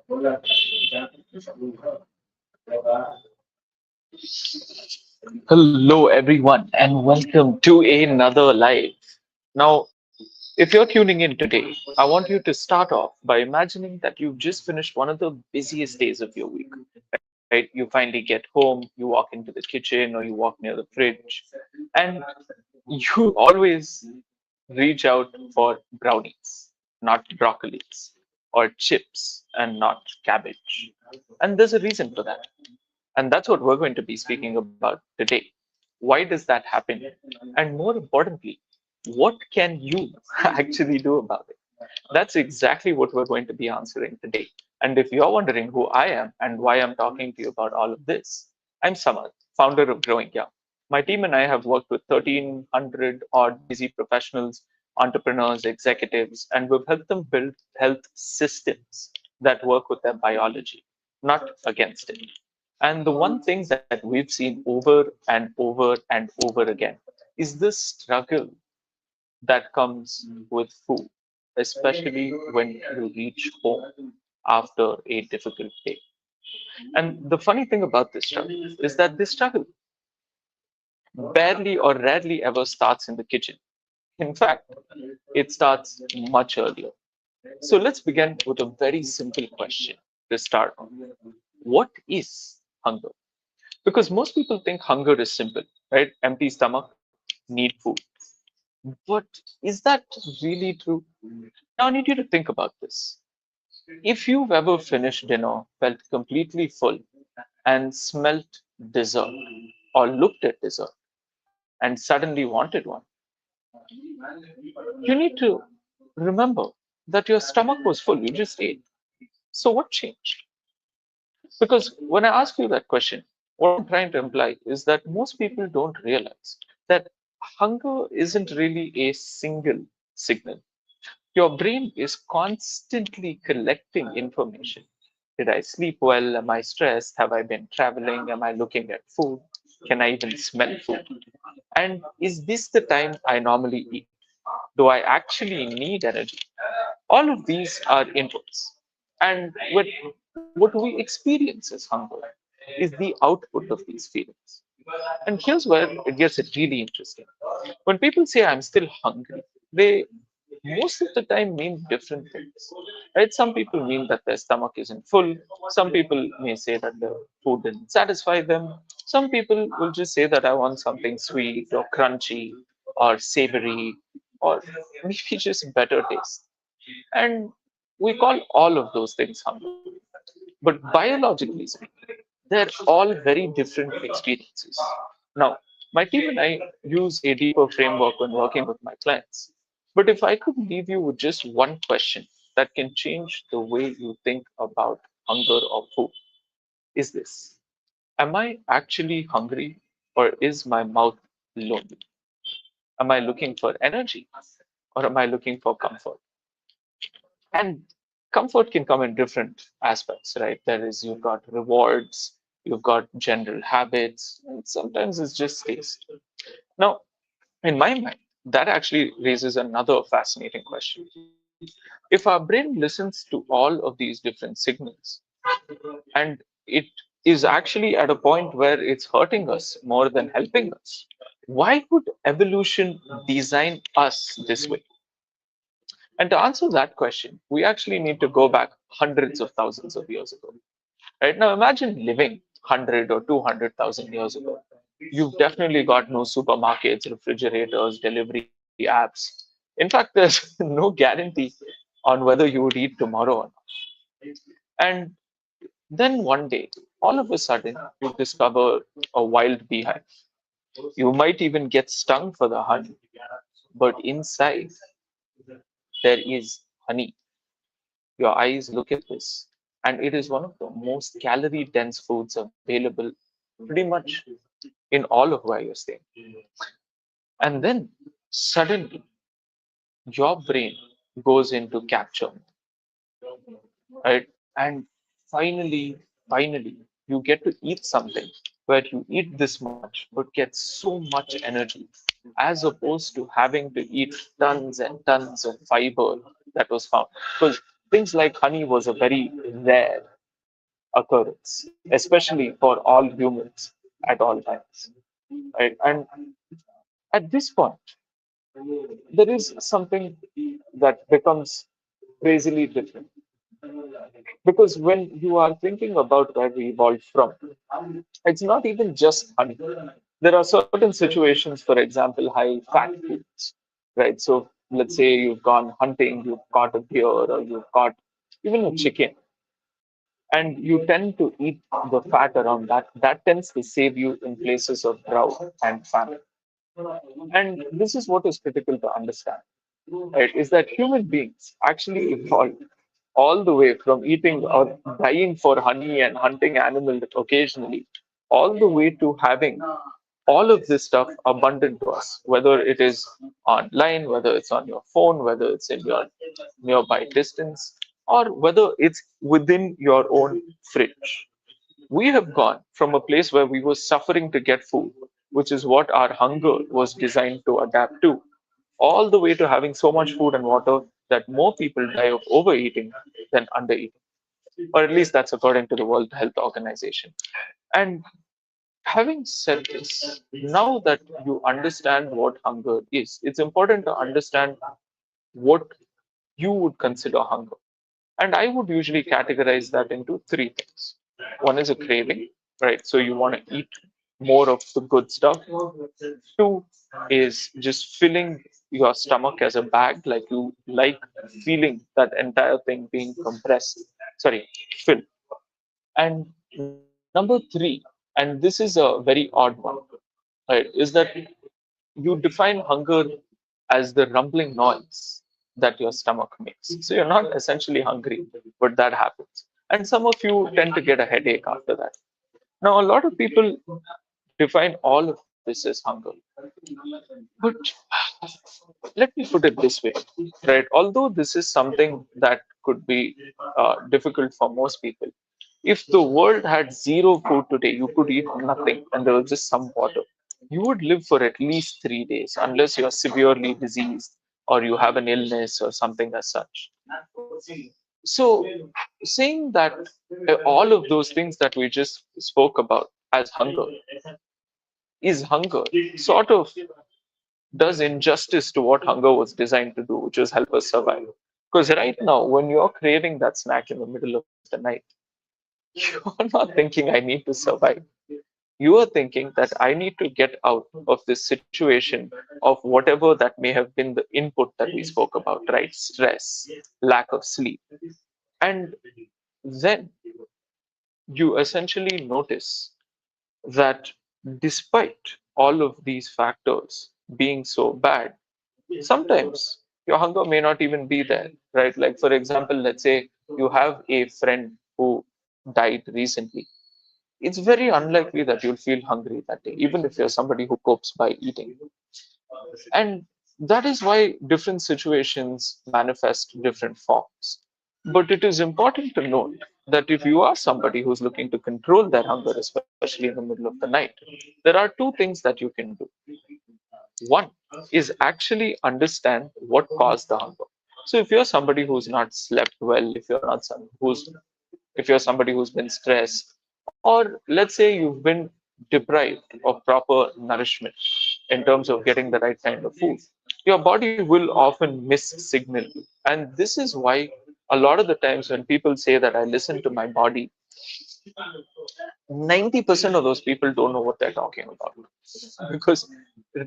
Hello, everyone, and welcome to another live. Now, if you're tuning in today, I want you to start off by imagining that you've just finished one of the busiest days of your week. Right? You finally get home, you walk into the kitchen or you walk near the fridge, and you always reach out for brownies, not broccolis, or chips and not cabbage. And there's a reason for that. And that's what we're going to be speaking about today. Why does that happen? And more importantly, what can you actually do about it? That's exactly what we're going to be answering today. And if you're wondering who I am and why I'm talking to you about all of this, I'm Samad, founder of Growing Young. My team and I have worked with 1,300 odd busy professionals, entrepreneurs, executives, and we've helped them build health systems that work with their biology, not against it. And the one thing that we've seen over and over and over again is this struggle that comes with food, especially when you reach home after a difficult day. And the funny thing about this struggle is that this struggle barely or rarely ever starts in the kitchen. In fact, it starts much earlier. So let's begin with a very simple question to start on. What is hunger? Because most people think hunger is simple, right? Empty stomach, need food. But is that really true? Now I need you to think about this. If you've ever finished dinner, felt completely full, and smelt dessert, or looked at dessert, and suddenly wanted one, you need to remember that your stomach was full, you just ate. So what changed? Because when I ask you that question, what I'm trying to imply is that most people don't realize that hunger isn't really a single signal. Your brain is constantly collecting information. Did I sleep well? Am I stressed? Have I been traveling? Am I looking at food? Can I even smell food? And is this the time I normally eat? Do I actually need energy? All of these are inputs. And what we experience as hunger is the output of these feelings. And here's where it gets really interesting. When people say I'm still hungry, they most of the time mean different things. Right? Some people mean that their stomach isn't full. Some people may say that the food didn't satisfy them. Some people will just say that I want something sweet or crunchy or savory or maybe just better taste. And we call all of those things hunger. But biologically speaking, they're all very different experiences. Now, my team and I use a deeper framework when working with my clients. But if I could leave you with just one question that can change the way you think about hunger or food, is this: am I actually hungry or is my mouth lonely? Am I looking for energy or am I looking for comfort? And comfort can come in different aspects, right? There is, you've got rewards, you've got general habits, and sometimes it's just taste. Now, in my mind, that actually raises another fascinating question. If our brain listens to all of these different signals and it is actually at a point where it's hurting us more than helping us, why would evolution design us this way? And to answer that question, we actually need to go back hundreds of thousands of years ago. Right now, imagine living 100 or 200,000 years ago. You've definitely got no supermarkets, refrigerators, delivery apps. In fact, there's no guarantee on whether you would eat tomorrow or not. And then one day, all of a sudden, you discover a wild beehive. You might even get stung for the honey, but inside there is honey. Your eyes look at this, and it is one of the most calorie dense foods available pretty much in all of where you're staying. And then suddenly your brain goes into capture, right? And finally, finally, you get to eat something where you eat this much but get so much energy as opposed to having to eat tons and tons of fiber that was found. Because things like honey was a very rare occurrence, especially for all humans at all times. Right? And at this point, there is something that becomes crazily different. Because when you are thinking about where we evolved from, it's not even just honey. There are certain situations, for example, high fat foods, right? So let's say you've gone hunting, you've caught a deer, or you've caught even a chicken, and you tend to eat the fat around that. That tends to save you in places of drought and famine. And this is what is critical to understand, right? Is that human beings actually evolved all the way from eating or dying for honey and hunting animals occasionally, all the way to having all of this stuff abundant to us, whether it is online, whether it's on your phone, whether it's in your nearby distance, or whether it's within your own fridge. We have gone from a place where we were suffering to get food, which is what our hunger was designed to adapt to, all the way to having so much food and water that more people die of overeating than undereating. Or at least that's according to the World Health Organization. And having said this, now that you understand what hunger is, it's important to understand what you would consider hunger. And I would usually categorize that into three things. One is a craving, right? So you want to eat more of the good stuff. Two is just filling your stomach as a bag, like you like feeling that entire thing being compressed, sorry, filled. And number three, and this is a very odd one, right, is that you define hunger as the rumbling noise that your stomach makes. So you're not essentially hungry, but that happens. And some of you tend to get a headache after that. Now, a lot of people define all of this as hunger. But let me put it this way, right? Although this is something that could be difficult for most people, if the world had zero food today, you could eat nothing and there was just some water, you would live for at least 3 days, unless you're severely diseased or you have an illness or something as such. So, saying that all of those things that we just spoke about as hunger is hunger sort of does injustice to what hunger was designed to do, which is help us survive. Because right now, when you're craving that snack in the middle of the night, you're not thinking, I need to survive. You are thinking that I need to get out of this situation of whatever that may have been the input that we spoke about, right? Stress, lack of sleep. And then you essentially notice that despite all of these factors being so bad, sometimes your hunger may not even be there, right? Like, for example, let's say you have a friend who died recently. It's very unlikely that you'll feel hungry that day, even if you're somebody who copes by eating. And that is why different situations manifest different forms. But it is important to note that if you are somebody who's looking to control their hunger, especially in the middle of the night, there are two things that you can do. One is actually understand what caused the hunger. So if you're somebody who's not slept well, if you're not some who's if you're somebody who's been stressed, or let's say you've been deprived of proper nourishment in terms of getting the right kind of food, your body will often miss signal. And this is why a lot of the times when people say that I listen to my body, 90% of those people don't know what they're talking about. Because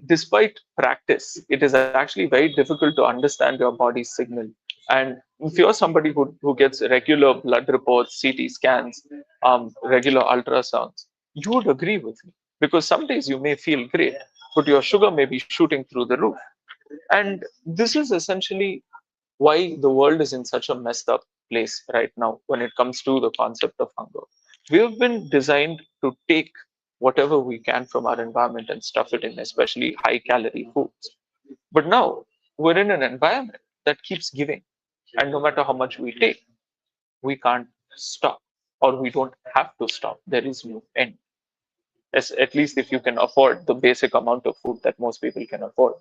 despite practice, it is actually very difficult to understand your body's signal. And if you're somebody who gets regular blood reports, CT scans, regular ultrasounds, you would agree with me. Because some days you may feel great, but your sugar may be shooting through the roof. And this is essentially why the world is in such a messed up place right now when it comes to the concept of hunger. We have been designed to take whatever we can from our environment and stuff it in, especially high calorie foods. But now we're in an environment that keeps giving. And no matter how much we take, we can't stop, or we don't have to stop. There is no end. As, at least if you can afford the basic amount of food that most people can afford.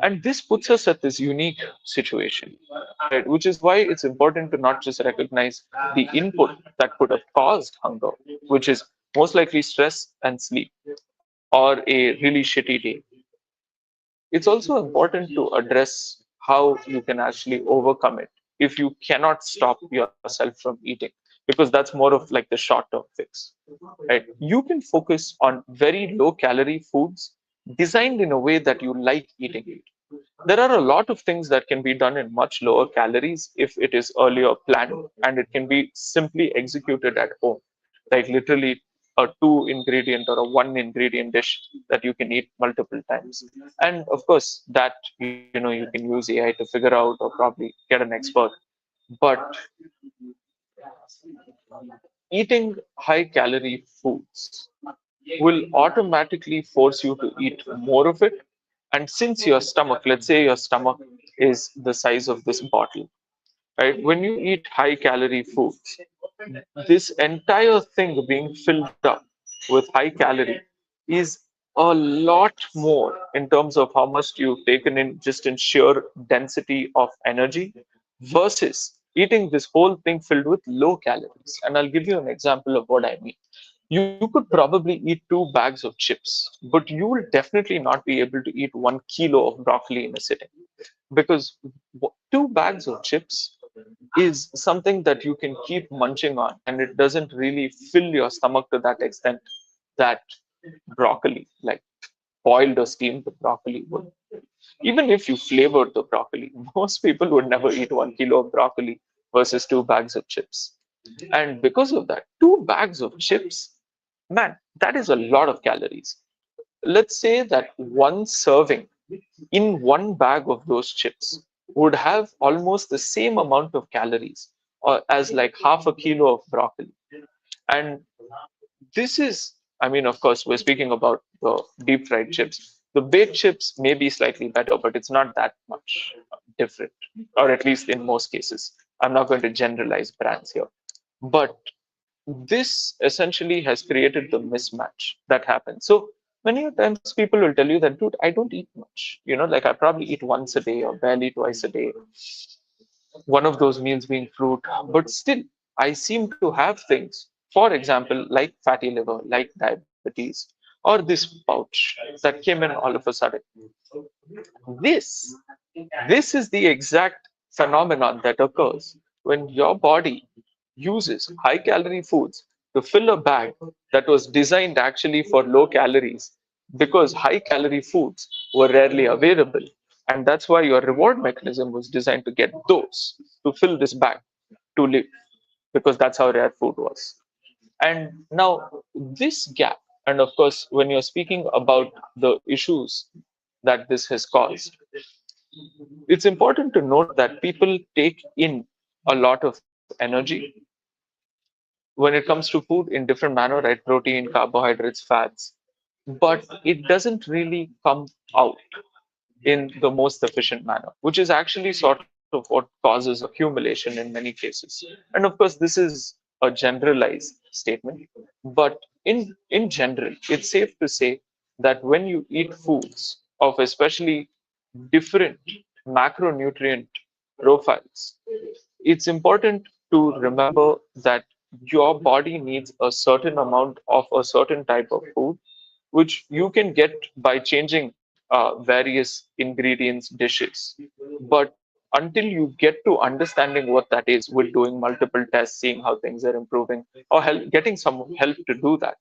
And this puts us at this unique situation, right? Which is why it's important to not just recognize the input that could have caused hunger, which is most likely stress and sleep, or a really shitty day. It's also important to address how you can actually overcome it if you cannot stop yourself from eating, because that's more of like the short term fix, right? You can focus on very low calorie foods designed in a way that you like eating it. There are a lot of things that can be done in much lower calories if it is earlier planned, and it can be simply executed at home, like literally a two ingredient or a one ingredient dish that you can eat multiple times. And of course, that you can use AI to figure out or probably get an expert. But eating high calorie foods will automatically force you to eat more of it. And since your stomach, let's say your stomach is the size of this bottle, right? When you eat high calorie foods, this entire thing being filled up with high calorie is a lot more in terms of how much you've taken in just in sheer density of energy versus eating this whole thing filled with low calories. And I'll give you an example of what I mean. You could probably eat 2 bags of chips, but you will definitely not be able to eat 1 kilo of broccoli in a sitting, because 2 bags of chips is something that you can keep munching on, and it doesn't really fill your stomach to that extent that broccoli, like boiled or steamed broccoli, would. Even if you flavored the broccoli, most people would never eat 1 kilo of broccoli versus 2 bags of chips. And because of that, 2 bags of chips, man, that is a lot of calories. Let's say that one serving in one bag of those chips would have almost the same amount of calories or as like half a kilo of broccoli. And this is, I mean, of course, we're speaking about the deep fried chips. The baked chips may be slightly better, but it's not that much different, or at least in most cases. I'm not going to generalize brands here. But this essentially has created the mismatch that happens. So many times people will tell you that, dude, I don't eat much. Like I probably eat once a day or barely twice a day, one of those meals being fruit, but still I seem to have things, for example, like fatty liver, like diabetes, or this pouch that came in all of a sudden. This this is the exact phenomenon that occurs when your body uses high calorie foods to fill a bag that was designed actually for low calories, because high calorie foods were rarely available. And that's why your reward mechanism was designed to get those to fill this bag to live, because that's how rare food was. And now, this gap, and of course, when you're speaking about the issues that this has caused, it's important to note that people take in a lot of energy when it comes to food in different manner, right? Protein, carbohydrates, fats, but it doesn't really come out in the most efficient manner, which is actually sort of what causes accumulation in many cases. And of course, this is a generalized statement, but in general, it's safe to say that when you eat foods of especially different macronutrient profiles, it's important to remember that your body needs a certain amount of a certain type of food, which you can get by changing various ingredients, dishes. But until you get to understanding what that is with doing multiple tests, seeing how things are improving, or getting some help to do that,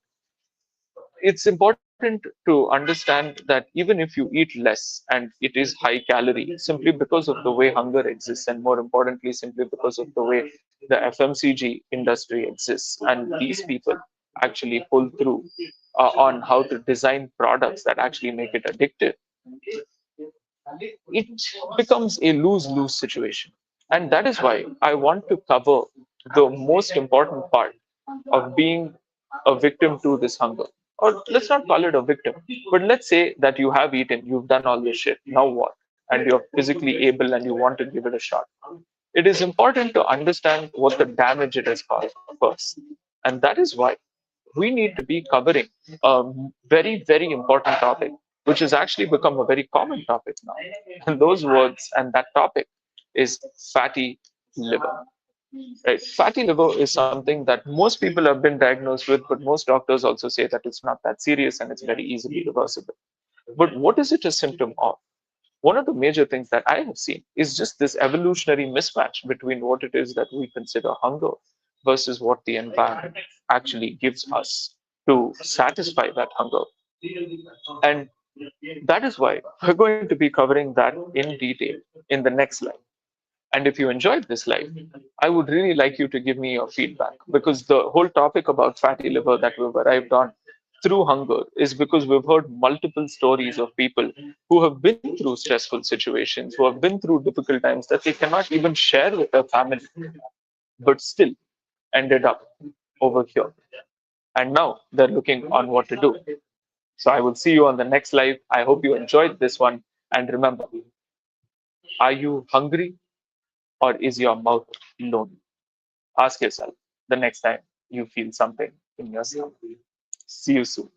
it's important to understand that even if you eat less and it is high calorie, simply because of the way hunger exists, and more importantly, simply because of the way the FMCG industry exists, and these people actually pull through on how to design products that actually make it addictive, it becomes a lose lose situation. And that is why I want to cover the most important part of being a victim to this hunger. Or let's not call it a victim, but let's say that you have eaten, you've done all this shit. Now what? And you're physically able and you want to give it a shot. It is important to understand what the damage it has caused first. And that is why we need to be covering a very, very important topic, which has actually become a very common topic now. And those words and that topic is fatty liver. Right? Fatty liver is something that most people have been diagnosed with, but most doctors also say that it's not that serious and it's very easily reversible. But what is it a symptom of? One of the major things that I have seen is just this evolutionary mismatch between what it is that we consider hunger versus what the environment actually gives us to satisfy that hunger. And that is why we're going to be covering that in detail in the next slide. And if you enjoyed this live, I would really like you to give me your feedback, because the whole topic about fatty liver that we've arrived on through hunger is because we've heard multiple stories of people who have been through stressful situations, who have been through difficult times that they cannot even share with their family, but still ended up over here. And now they're looking on what to do. So I will see you on the next live. I hope you enjoyed this one. And remember, are you hungry or is your mouth lonely? Ask yourself the next time you feel something in your stomach. See you soon.